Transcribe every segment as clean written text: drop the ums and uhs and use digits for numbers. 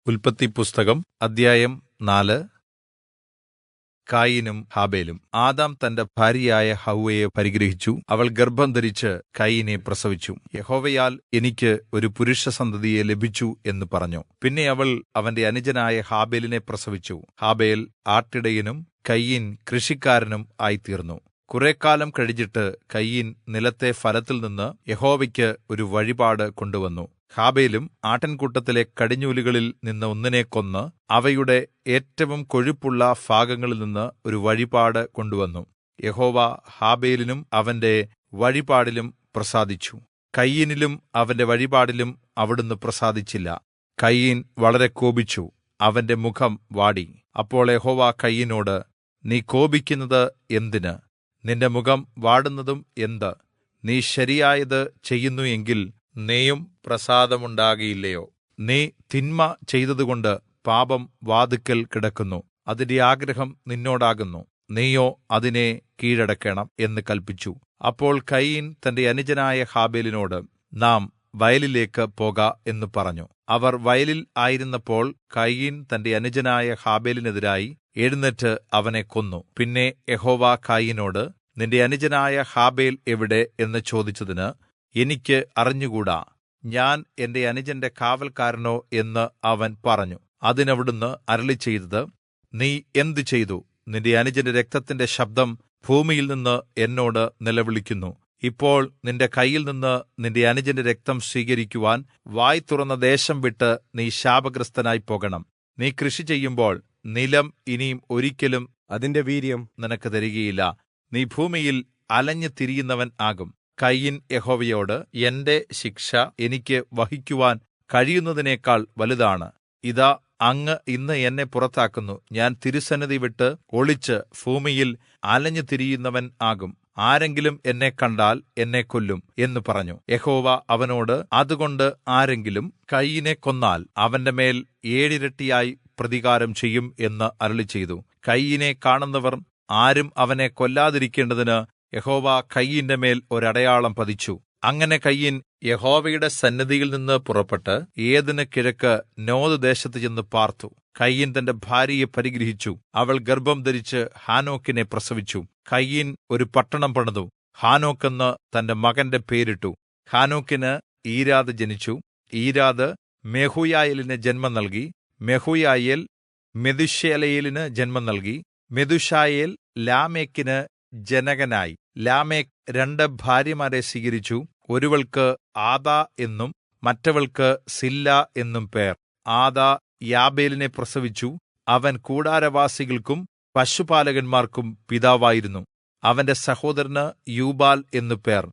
ഉല്പത്തിപ്പുസ്തകം അദ്ധ്യായം 4. കായീനും ഹാബേലും. ആദാം തന്റെ ഭാര്യയായ ഹവ്വയെ പരിഗ്രഹിച്ചു. അവൾ ഗർഭംധരിച്ച് കയീനെ പ്രസവിച്ചു. യഹോവയാൽ എനിക്ക് ഒരു പുരുഷസന്തതിയെ ലഭിച്ചു എന്ന് പറഞ്ഞു. പിന്നെ അവൾ അവന്റെ അനുജനായ ഹാബേലിനെ പ്രസവിച്ചു. ഹാബേൽ ആട്ടിടയനും കയീൻ കൃഷിക്കാരനും ആയിത്തീർന്നു. കുറെക്കാലം കഴിഞ്ഞിട്ട് കയീൻ നിലത്തെ ഫലത്തിൽനിന്ന് യഹോവയ്ക്ക് ഒരു വഴിപാട് കൊണ്ടുവന്നു. ഹാബേലും ആട്ടിൻകൂട്ടത്തിലെ കടിഞ്ഞൂലുകളിൽ നിന്ന് ഒന്നിനെ കൊന്ന് അവയുടെ ഏറ്റവും കൊഴുപ്പുള്ള ഭാഗങ്ങളിൽ നിന്ന് ഒരു വഴിപാട് കൊണ്ടുവന്നു. യഹോവ ഹാബേലിനും അവന്റെ വഴിപാടിലും പ്രസാദിച്ചു. കയീനിലും അവന്റെ വഴിപാടിലും അവിടുന്ന് പ്രസാദിച്ചില്ല. കയീൻ വളരെ കോപിച്ചു, അവന്റെ മുഖം വാടി. അപ്പോൾ യഹോവ കയീനോട്, നീ കോപിക്കുന്നത് എന്തിന്? നിന്റെ മുഖം വാടുന്നതും എന്ത്? നീ ശരിയായത് ചെയ്യുന്നു എങ്കിൽ നീയും പ്രസാദമുണ്ടാകയില്ലയോ? നീ തിന്മ ചെയ്തതുകൊണ്ട് പാപം വാതിൽക്കൽ കിടക്കുന്നു. അതിന്റെ ആഗ്രഹം നിന്നോടാകുന്നു, നീയോ അതിനെ കീഴടക്കണം എന്ന് കല്പിച്ചു. അപ്പോൾ കയീൻ തന്റെ അനുജനായ ഹാബേലിനോട്, നാം വയലിലേക്ക് പോക എന്ന് പറഞ്ഞു. അവർ വയലിൽ ആയിരുന്നപ്പോൾ കയീൻ തന്റെ അനുജനായ ഹാബേലിനെതിരായി എഴുന്നേറ്റ് അവനെ കൊന്നു. പിന്നെ യഹോവ കയീനോട്, നിന്റെ അനുജനായ ഹാബേൽ എവിടെ എന്ന് ചോദിച്ചതിന്, എനിക്ക് അറിഞ്ഞുകൂടാ, ഞാൻ എന്റെ അനുജന്റെ കാവൽക്കാരനോ എന്ന് അവൻ പറഞ്ഞു. അതിനവിടുന്ന് അരുളിച്ചെയ്തത്, നീ എന്ത് ചെയ്തു? നിന്റെ അനുജന്റെ രക്തത്തിന്റെ ശബ്ദം ഭൂമിയിൽ നിന്ന് എന്നോട് നിലവിളിക്കുന്നു. ഇപ്പോൾ നിന്റെ കയ്യിൽ നിന്ന് നിന്റെ അനുജന്റെ രക്തം സ്വീകരിക്കുവാൻ വായ് തുറന്ന ദേശം വിട്ട് നീ ശാപഗ്രസ്തനായി പോകണം. നീ കൃഷി ചെയ്യുമ്പോൾ നിലം ഇനിയും ഒരിക്കലും അതിന്റെ വീര്യം നിനക്ക് തരികയില്ല. നീ ഭൂമിയിൽ അലഞ്ഞു തിരിയുന്നവൻ ആകും. കയീൻ യഹോവയോട്, എന്റെ ശിക്ഷ എനിക്ക് വഹിക്കുവാൻ കഴിയുന്നതിനേക്കാൾ വലുതാണ്. ഇതാ, അങ്ങ് ഇന്ന് എന്നെ പുറത്താക്കുന്നു. ഞാൻ തിരുസന്നിധി വിട്ട് ഒളിച്ച് ഭൂമിയിൽ അലഞ്ഞു തിരിയുന്നവൻ ആകും. ആരെങ്കിലും എന്നെ കണ്ടാൽ എന്നെ കൊല്ലും എന്ന് പറഞ്ഞു. യഹോവ അവനോട്, അതുകൊണ്ട് ആരെങ്കിലും കയീനെ കൊന്നാൽ അവന്റെ മേൽ 7 ഇരട്ടിയായി പ്രതികാരം ചെയ്യും എന്ന് അരുളിച്ചെയ്തു. കയീനെ കാണുന്നവർ ആരും അവനെ കൊല്ലാതിരിക്കേണ്ടതിന് യഹോവ കയീന്റെ മേൽ ഒരടയാളം പതിച്ചു. അങ്ങനെ കയീൻ യഹോവയുടെ സന്നിധിയിൽ നിന്ന് പുറപ്പെട്ട് ഏദെന് കിഴക്ക് നോദ് ദേശത്ത് ചെന്ന് പാർത്തു. കയീൻ തന്റെ ഭാര്യയെ പരിഗ്രഹിച്ചു. അവൾ ഗർഭം ധരിച്ച് ഹാനോക്കിനെ പ്രസവിച്ചു. കയീൻ ഒരു പട്ടണം പണിതു, ഹാനോക്ക് എന്ന് തന്റെ മകന്റെ പേരിട്ടു. ഹാനോക്കിന് ഈരാദ് ജനിച്ചു. ഈരാദ് മെഹൂയായേലിന് ജന്മം നൽകി. മെഹൂയായേൽ മെഥുശയേലിന് ജന്മം നൽകി. മെഥുശായേൽ ലാമെക്കിന് ജനകനായി. ലാമെക്ക് 2 ഭാര്യമാരെ സ്വീകരിച്ചു. ഒരുവൾക്ക് ആദാ എന്നും മറ്റവൾക്ക് സില്ല എന്നും പേർ. ആദാ യാബേലിനെ പ്രസവിച്ചു. അവൻ കൂടാരവാസികൾക്കും പശുപാലകന്മാർക്കും പിതാവായിരുന്നു. അവന്റെ സഹോദരന് യൂബാൽ എന്നു പേർ.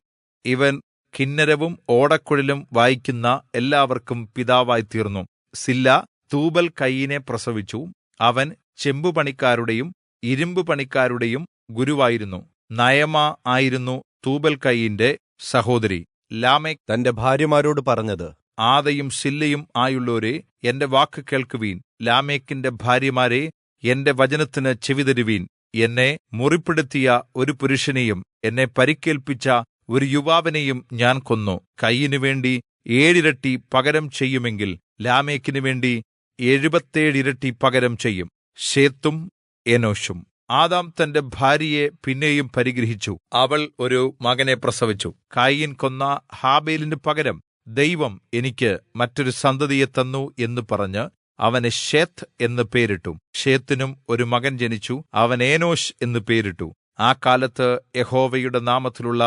ഇവൻ കിന്നരവും ഓടക്കുഴലും വായിക്കുന്ന എല്ലാവർക്കും പിതാവായിത്തീർന്നു. സില്ല തൂബൽ കയീനെ പ്രസവിച്ചു. അവൻ ചെമ്പുപണിക്കാരുടെയും ഇരുമ്പുപണിക്കാരുടെയും ഗുരുവായിരുന്നു. നയമാ ആയിരുന്നു തൂബൽ കയീന്റെ സഹോദരി. ലാമെക്ക് തന്റെ ഭാര്യമാരോട് പറഞ്ഞത്, ആദയും സില്ലയും ആയുള്ളോരേ, എന്റെ വാക്ക് കേൾക്കുവീൻ. ലാമെക്കിന്റെ ഭാര്യമാരെ, എന്റെ വചനത്തിന് ചെവിതരുവീൻ. എന്നെ മുറിപ്പെടുത്തിയ ഒരു പുരുഷനെയും എന്നെ പരിക്കേൽപ്പിച്ച ഒരു യുവാവിനെയും ഞാൻ കൊന്നു. കയീനു വേണ്ടി 7 ഇരട്ടി പകരം ചെയ്യുമെങ്കിൽ ലാമെക്കിനു വേണ്ടി 77 ഇരട്ടി പകരം ചെയ്യും. ശേത്തും എനോശും. ആദാം തന്റെ ഭാര്യയെ പിന്നെയും പരിഗ്രഹിച്ചു. അവൾ ഒരു മകനെ പ്രസവിച്ചു. കയീൻ കൊന്ന ഹാബേലിന് പകരം ദൈവം എനിക്ക് മറ്റൊരു സന്തതിയെ തന്നു എന്ന് പറഞ്ഞ് അവന് ശേത്ത് എന്ന് പേരിട്ടു. ശേത്തിനും ഒരു മകൻ ജനിച്ചു. അവൻ ഏനോശ് എന്ന് പേരിട്ടു. ആ കാലത്ത് യഹോവയുടെ നാമത്തിലുള്ള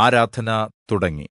ആരാധന തുടങ്ങി.